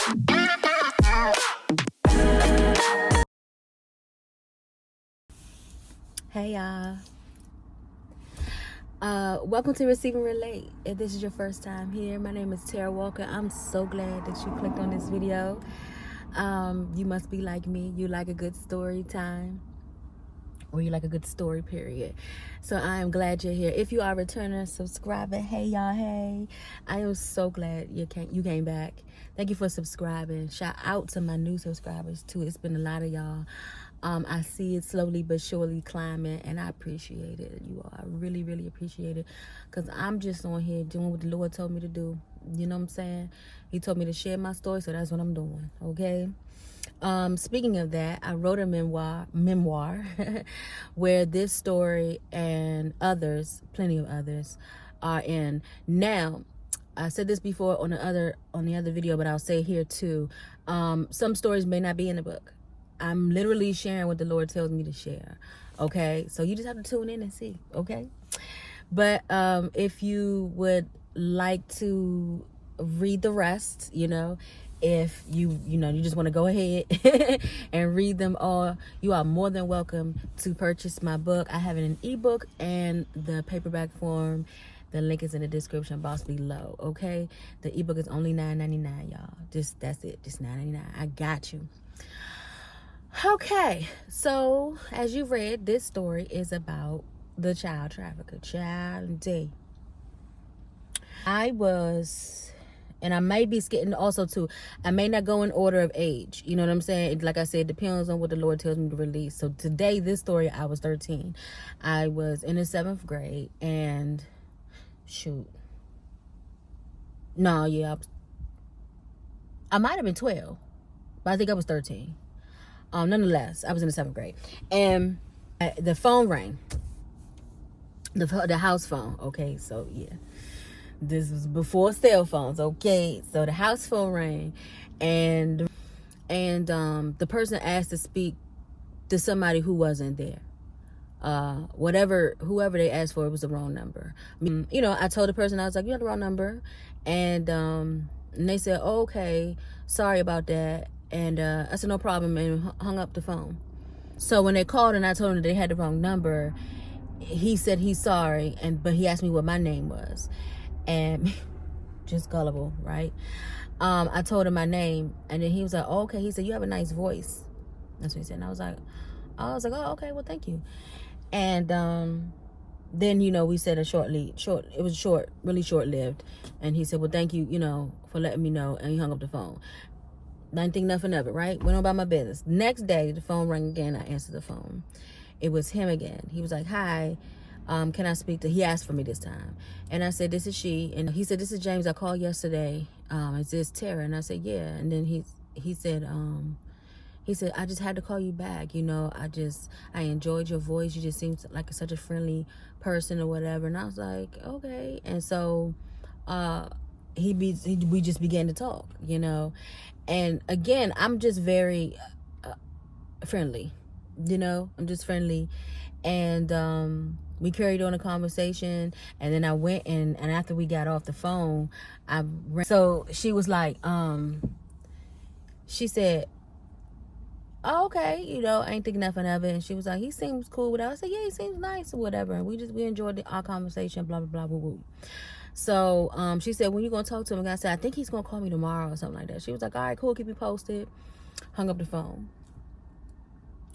Hey y'all, welcome to Receive and Relate. If this is your first time here, my name is Tara Walker. I'm so glad that you clicked on this video. You must be like me. You like a good story time, or you like a good story period. So I am glad you're here. If you are a returner subscriber, hey y'all, hey, I am so glad you came back. Thank you for subscribing. Shout out to my new subscribers too. It's been a lot of y'all. I see it slowly but surely climbing, and I appreciate it. You all, I really, really appreciate it, because I'm just on here doing what the Lord told me to do. You know what I'm saying? He told me to share my story, so that's what I'm doing, okay? Speaking of that, I wrote a memoir where this story and others, plenty of others, are in. Now, I said this before on the other video, but I'll say here too. Some stories may not be in the book. I'm literally sharing what the Lord tells me to share. Okay, so you just have to tune in and see. Okay, but if you would like to read the rest, if you just want to go ahead and read them all, you are more than welcome to purchase my book. I have it in ebook and the paperback form. The link is in the description box below. Okay, the ebook is only $9.99, y'all. That's it, just $9.99. I got you. Okay, so as you read, this story is about the child trafficker, Child D. And I may be skipping also too. I may not go in order of age. You know what I'm saying? Like I said, it depends on what the Lord tells me to release. So today, this story, I was 13. I was in the 7th grade, and I might have been 12, but I think I was 13. Nonetheless, I was in the 7th grade, and the phone rang. The house phone. Okay, so yeah, this was before cell phones. Okay, so the house phone rang, and the person asked to speak to somebody who wasn't there. Whoever they asked for, it was the wrong number. I told the person, I was like, you have the wrong number, and they said, oh, okay, sorry about that. And I said, no problem, and hung up the phone. So when they called and I told them that they had the wrong number, he said he's sorry, but he asked me what my name was. And just gullible, right? I told him my name, and then he was like, oh, okay. He said, you have a nice voice. That's what he said. And I was like, oh, okay, well, thank you. And then, we said it was really short-lived. And he said, well, thank you, for letting me know. And he hung up the phone. I didn't think nothing of it, right? Went on about my business. Next day, the phone rang again. I answered the phone. It was him again. He was like, hi, can I speak to... He asked for me this time. And I said, this is she. And he said, this is James. I called yesterday. Is this Tara? And I said, yeah. And then he said, I just had to call you back. I enjoyed your voice. You just seemed like such a friendly person or whatever. And I was like, okay. And so we just began to talk, And again, I'm just very friendly, I'm just friendly. And we carried on a conversation, and then I went and after we got off the phone, so she was like, she said, oh, okay, I ain't thinking nothing of it. And she was like, he seems cool with it. I said, yeah, he seems nice or whatever. And we enjoyed our conversation, blah, blah, blah, woo, woo. So she said, when you gonna talk to him? And I said, I think he's gonna call me tomorrow or something like that. She was like, all right, cool, keep me posted. Hung up the phone.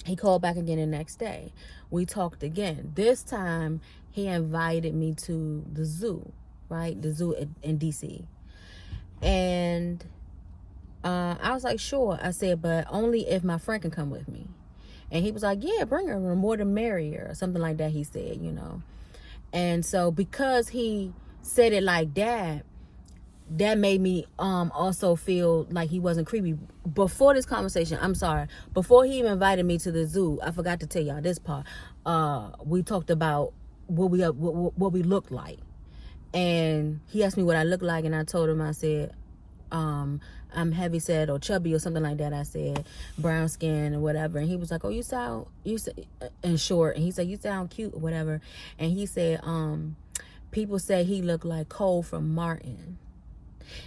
He called back again the next day. We talked again. This time he invited me to the zoo, right? The zoo in DC. And I was like, sure. I said, but only if my friend can come with me. And he was like, yeah, bring her, more the merrier, or something like that, he said, And so because he said it like that made me also feel like he wasn't creepy. Before this conversation, before he even invited me to the zoo, I forgot to tell y'all this part. We talked about what we looked like, and he asked me what I looked like, and I told him, I said, I'm heavy set or chubby or something like that. I said brown skin or whatever. And he was like, oh, you sound in short. And he said, you sound cute or whatever. And he said, people say he looked like Cole from Martin.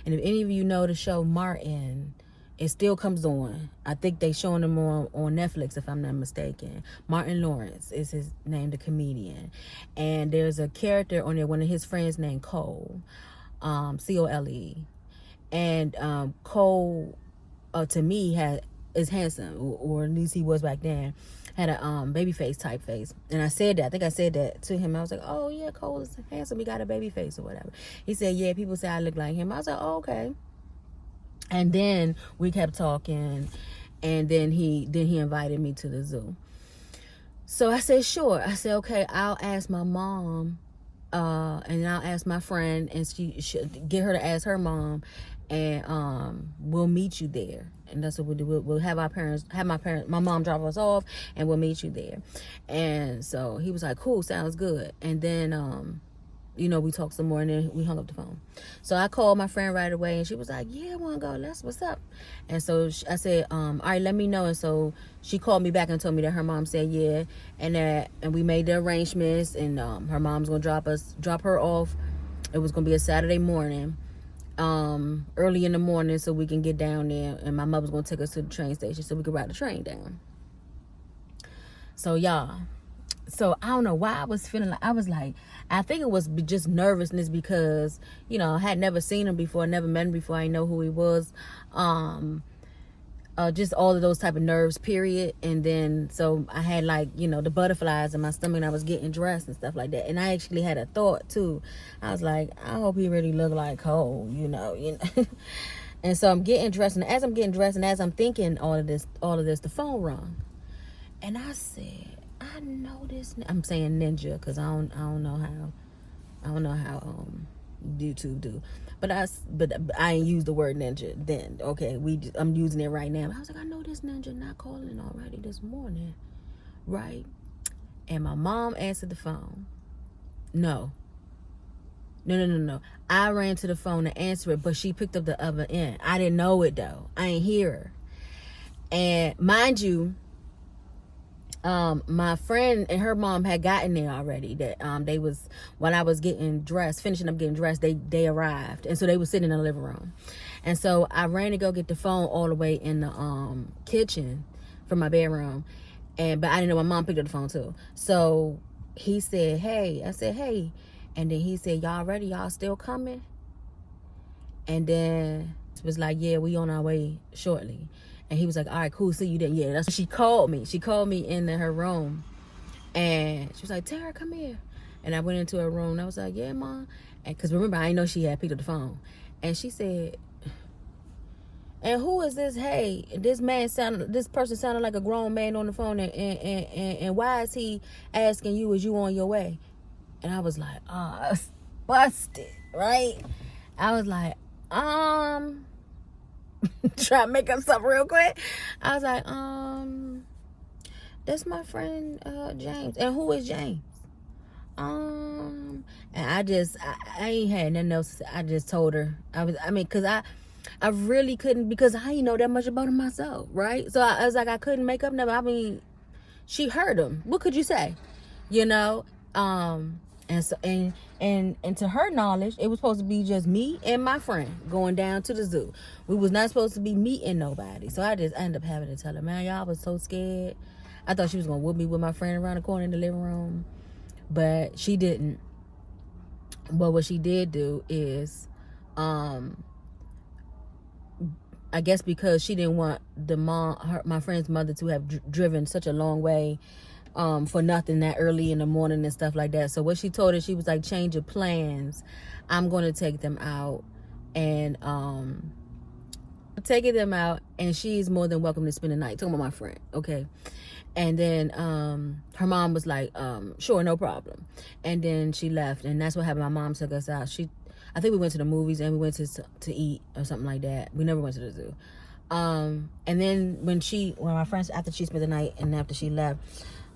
And if any of you know the show Martin, It still comes on. I think they showing them on Netflix, if I'm not mistaken. Martin Lawrence is his name, the comedian. And there's a character on there, one of his friends named Cole, Cole. And Cole, to me, is handsome, or at least he was back then. Had a baby face type face. And I said that. I think I said that to him. I was like, oh, yeah, Cole is handsome. He got a baby face or whatever. He said, yeah, people say I look like him. I was like, oh, okay. And then we kept talking, and then he invited me to the zoo. So I said, sure. I said, okay, I'll ask my mom, and I'll ask my friend, and she should get her to ask her mom, and we'll meet you there. And that's what we'll do. We'll have my mom drop us off, and we'll meet you there. And so he was like, cool, sounds good. And then we talked some more, and then we hung up the phone. So I called my friend right away, and she was like, yeah, I want to go. That's what's up. And so I said, all right, let me know. And so she called me back and told me that her mom said yeah, and we made the arrangements, and her mom's going to drop her off. It was going to be a Saturday morning, early in the morning, so we can get down there, and my mother's going to take us to the train station so we could ride the train down. So y'all, so I don't know why I was feeling like, I think it was just nervousness because, I had never seen him before, never met him before. I didn't know who he was. Just all of those type of nerves, period. And then, so I had the butterflies in my stomach, and I was getting dressed and stuff like that. And I actually had a thought too. I was like, I hope he really look like Cole, And so I'm getting dressed, and as I'm getting dressed, and as I'm thinking all of this, the phone rung. And I said, I know this. I'm saying ninja because I don't know how YouTube do, but I ain't used the word ninja then. Okay, I'm using it right now. I was like, I know this ninja not calling already this morning, right? And my mom answered the phone. No. I ran to the phone to answer it, but she picked up the other end. I didn't know it though. I ain't hear her. And mind you, my friend and her mom had gotten there already. That they was, while I was finishing up getting dressed, they arrived, and so they was sitting in the living room. And so I ran to go get the phone all the way in the kitchen from my bedroom, but I didn't know my mom picked up the phone too. So he said, hey. I said, hey. And then he said, y'all ready? Y'all still coming? And then it was like, yeah, we on our way shortly. And he was like, all right, cool, see you then. Yeah, that's when she called me. She called me into her room. And she was like, Tara, come here. And I went into her room, and I was like, yeah, Mom. And because remember, I didn't know she had picked up the phone. And she said, and who is this? Hey, this person sounded like a grown man on the phone. And why is he asking you, is you on your way? And I was like, I was busted, right? I was like, try to make up something real quick. I was like, that's my friend James. And who is James? And I ain't had nothing else to say. I just told her. Because I really couldn't, because I didn't know that much about him myself, right? So I was like, I couldn't make up nothing. She heard him. What could you say? And so and to her knowledge, it was supposed to be just me and my friend going down to the zoo. We was not supposed to be meeting nobody. So I ended up having to tell her, man, y'all was so scared. I thought she was gonna whoop me with my friend around the corner in the living room, but she didn't. But what she did do is, I guess because she didn't want my friend's mother to have driven such a long way for nothing that early in the morning and stuff like that. So what she told her, she was like, change your plans. I'm going to take them out, and taking them out, and she's more than welcome to spend the night. Talking about my friend, okay? And then her mom was like, sure, no problem. And then she left, and that's what happened. My mom took us out. I think we went to the movies, and we went to eat or something like that. We never went to the zoo. And then when my friends, after she spent the night and after she left,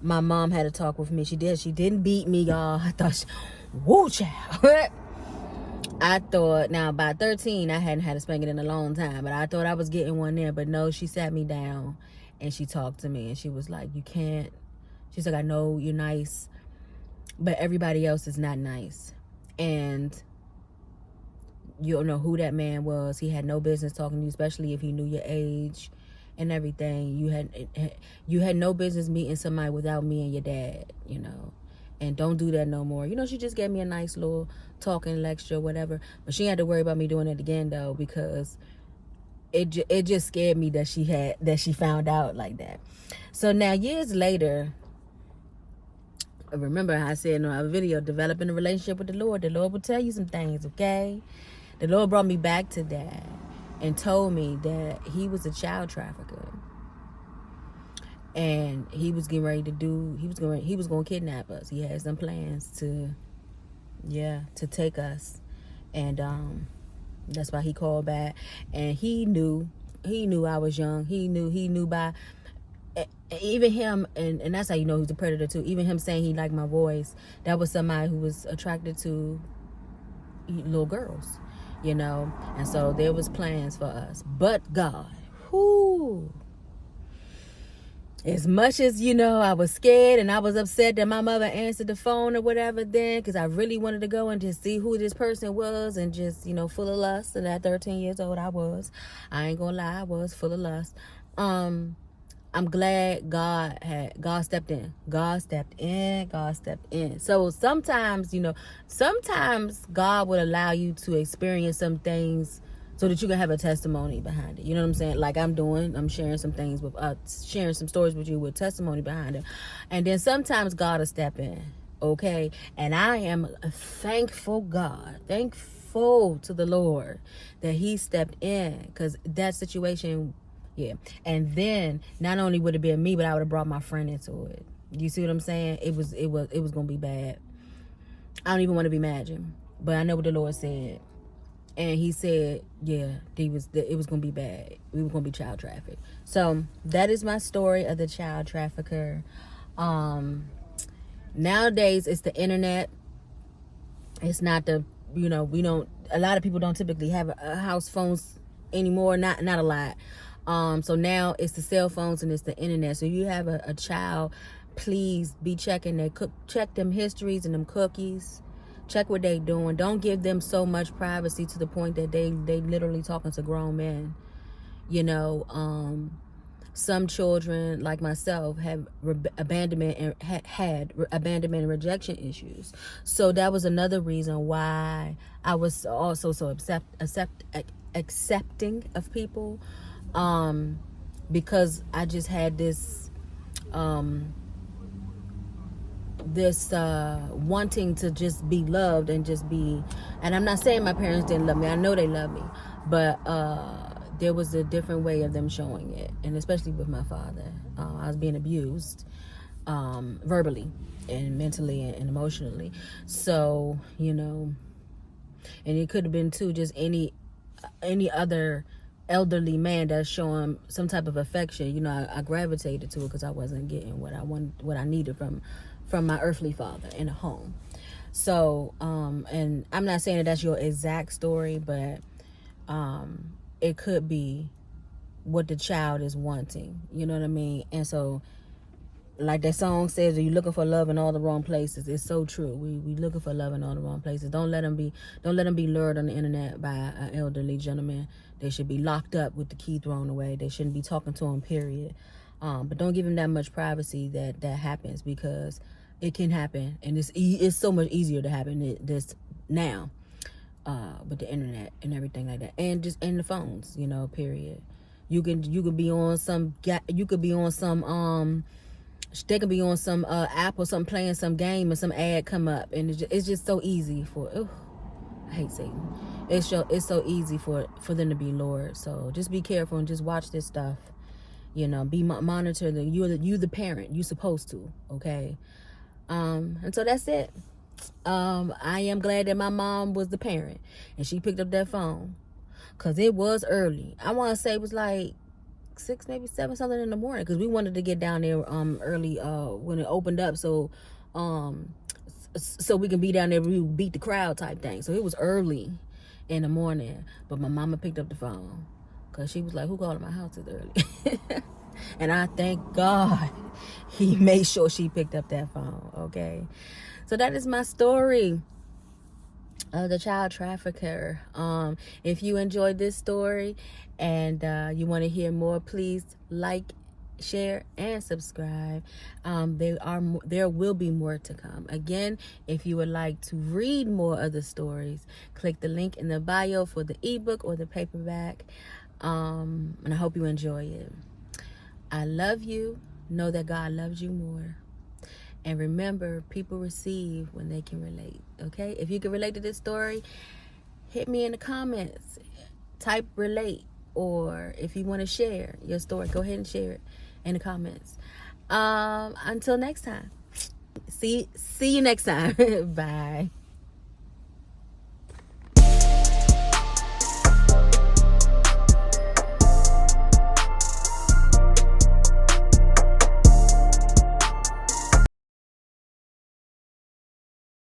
my mom had a talk with me. She didn't beat me, y'all. I thought, woo, child. I thought, now by 13, I hadn't had a spanking in a long time, but I thought I was getting one there. But no, she sat me down and she talked to me, and she was like, you can't. She's like, I know you're nice, but everybody else is not nice. And you don't know who that man was. He had no business talking to you, especially if he knew your age and everything. You had no business meeting somebody without me and your dad, you know. And don't do that no more. You know, she just gave me a nice little talking lecture, whatever. But she had to worry about me doing it again, though, because it just scared me that she found out like that. So now, years later, remember how I said in our video, developing a relationship with the Lord will tell you some things, okay? The Lord brought me back to that and told me that he was a child trafficker. And he was getting ready to he was going to kidnap us. He had some plans to take us. And that's why he called back. And he knew I was young. He knew by even him, and that's how you know he's a predator too. Even him saying he liked my voice, that was somebody who was attracted to little girls, you know. And so there was plans for us. But God, whoo. As much as, you know, I was scared and I was upset that my mother answered the phone or whatever then, because I really wanted to go and just see who this person was, and just, you know, full of lust. And at 13 years old, I ain't gonna lie, I was full of lust. I'm glad God stepped in. God stepped in. So sometimes, you know, God would allow you to experience some things so that you can have a testimony behind it. You know what I'm saying? Like I'm sharing some things with sharing some stories with you with testimony behind it. And then sometimes God will step in. Okay? And I am thankful to the Lord that he stepped in, because that situation, yeah. And then not only would it be me, but I would have brought my friend into it. You see what I'm saying? It was gonna be bad. I don't even want to be imagined, but I know what the Lord said. And he said, yeah, it was going to be bad. We were going to be child trafficked. So that is my story of the child trafficker. Nowadays, it's the internet. It's not a lot of people don't typically have a house phones anymore. Not a lot. So now it's the cell phones and it's the internet. So you have a child, please be checking check them histories and them cookies. Check what they doing. Don't give them so much privacy to the point that they literally talking to grown men. You know, some children like myself have abandonment and had abandonment and rejection issues. So that was another reason why I was also so accepting of people, because I just had this wanting to just be loved and just be, and I'm not saying my parents didn't love me. I know they love me, but there was a different way of them showing it, and especially with my father. I was being abused verbally and mentally and emotionally. So, you know, and it could have been too just any other elderly man that's showing some type of affection. You know, I gravitated to it because I wasn't getting what I needed from my earthly father in a home. So, and I'm not saying that that's your exact story, but it could be what the child is wanting. You know what I mean? And so, like that song says, are you looking for love in all the wrong places? It's so true. We looking for love in all the wrong places. Don't let them be lured on the internet by an elderly gentleman. They should be locked up with the key thrown away. They shouldn't be talking to them, period. But don't give them that much privacy that happens, because it can happen, and it's so much easier to happen this now with the internet and everything like that, and just the phones, you know, period. You could be on some they could be on some app or something, playing some game, and some ad come up, and it's just so easy for I hate Satan. It's so easy for them to be lured. So just be careful and just watch this stuff. You know, be monitor you the parent. You supposed to, okay? And so that's it. I am glad that my mom was the parent and she picked up that phone, because it was early. I want to say it was like 6, maybe 7 something in the morning, because we wanted to get down there early when it opened up, so we can be down there, we beat the crowd type thing. So it was early in the morning, but my mama picked up the phone because she was like, who called my house this early? And I thank God he made sure she picked up that phone. Okay, so that is my story the child trafficker. If you enjoyed this story and you want to hear more, please like, share, and subscribe. There will be more to come. Again, if you would like to read more of the stories, click the link in the bio for the ebook or the paperback. And I hope you enjoy it. I love you. Know that God loves you more. And remember, people receive when they can relate, okay? If you can relate to this story, hit me in the comments. Type relate. Or if you want to share your story, go ahead and share it in the comments. Until next time. See you next time. Bye.